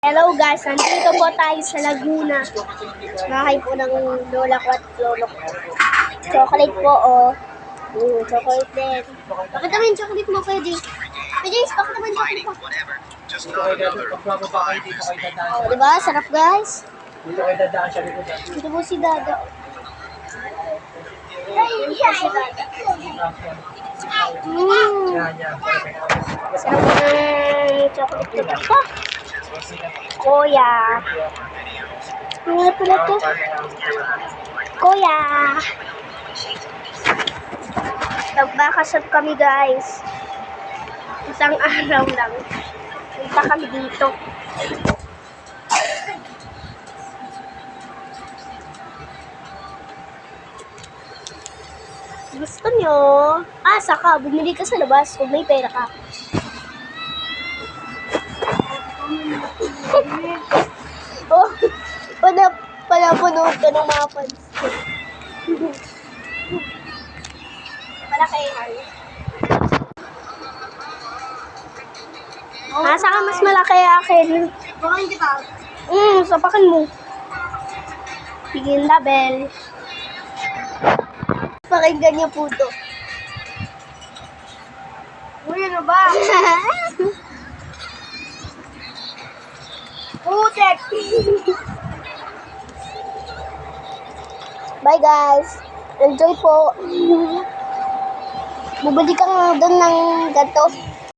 Hello guys, nandito po tayo sa Laguna. Bahay po ng lola ko at lolo ko. Chocolate po, oh. Chocolate din. Bakit naman yung chocolate mo, pwede? Pwede, bakit naman yung chocolate mo? Oh, diba? Sarap guys. Dito po si Dada. Sarap ng chocolate na ito. Kuya. Ano pala ito? Kuya. Nagbakasyon kami guys. Isang araw lang. Punta kami dito. Gusto nyo? Saka bumili ka sa labas kung may pera ka. Oh, panapunood ka ng mga fans. Malaki. Saka mas malaki akin. Sapakin kita. Sapakin mo. Bigyan label. Pakinggan niyo po to. Uy, ano ba? Putek! Bye guys! Enjoy po! Bubalik ka doon ng ganito.